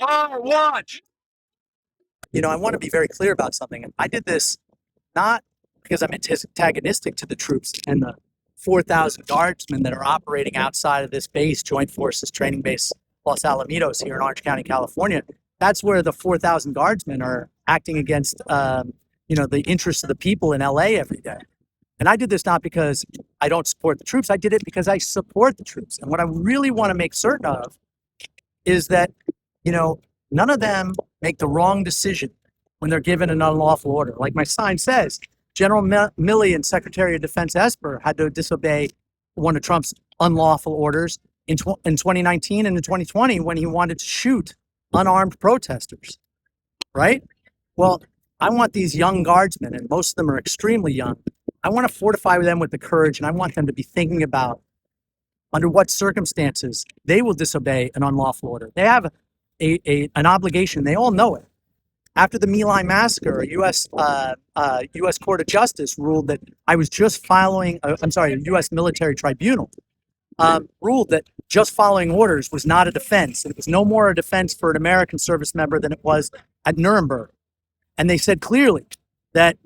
Oh, watch! I want to be very clear about something. I did this not because I'm antagonistic to the troops and the 4,000 guardsmen that are operating outside of this base, Joint Forces Training Base Los Alamitos here in Orange County, California. That's where the 4,000 guardsmen are acting against, the interests of the people in LA every day. And I did this not because I don't support the troops. I did it because I support the troops. And what I really want to make certain of is that, none of them make the wrong decision when they're given an unlawful order. Like my sign says, General Milley and Secretary of Defense Esper had to disobey one of Trump's unlawful orders in 2019 and in 2020 when he wanted to shoot unarmed protesters, right? Well, I want these young guardsmen, and most of them are extremely young. I want to fortify them with the courage, and I want them to be thinking about under what circumstances they will disobey an unlawful order. They have an obligation. They all know it. After the My Lai massacre, a U.S. Court of Justice ruled that I was just following. A U.S. military tribunal ruled that just following orders was not a defense. It was no more a defense for an American service member than it was at Nuremberg. And they said clearly that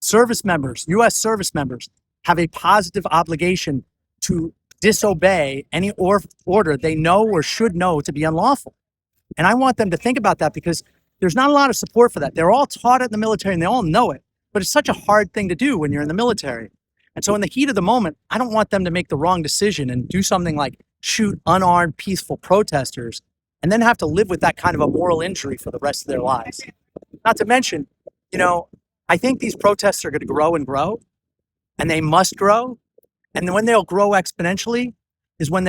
service members, U.S. service members, have a positive obligation to disobey any order they know or should know to be unlawful. And I want them to think about that because there's not a lot of support for that. They're all taught it in the military and they all know it, but it's such a hard thing to do when you're in the military. And so in the heat of the moment, I don't want them to make the wrong decision and do something like shoot unarmed, peaceful protesters and then have to live with that kind of a moral injury for the rest of their lives. Not to mention, I think these protests are going to grow and grow, and they must grow. And when they'll grow exponentially is when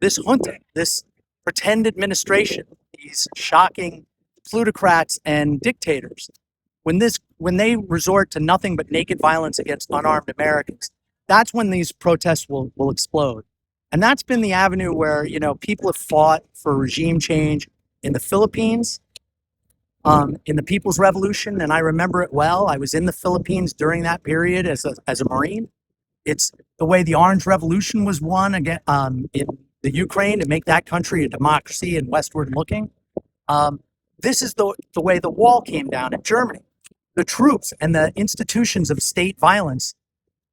this junta, this pretend administration, these shocking plutocrats and dictators, when they resort to nothing but naked violence against unarmed Americans, that's when these protests will explode. And that's been the avenue where, people have fought for regime change in the Philippines, in the People's Revolution, and I remember it well. I was in the Philippines during that period as a Marine. It's the way the Orange Revolution was won again in the Ukraine to make that country a democracy and westward looking. This is the way the wall came down in Germany. The troops and the institutions of state violence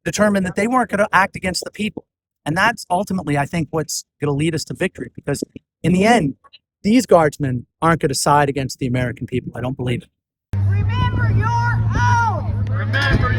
determined that they weren't going to act against the people. And that's ultimately, I think, what's going to lead us to victory, because in the end, these guardsmen aren't going to side against the American people. I don't believe it. Remember your oath! Remember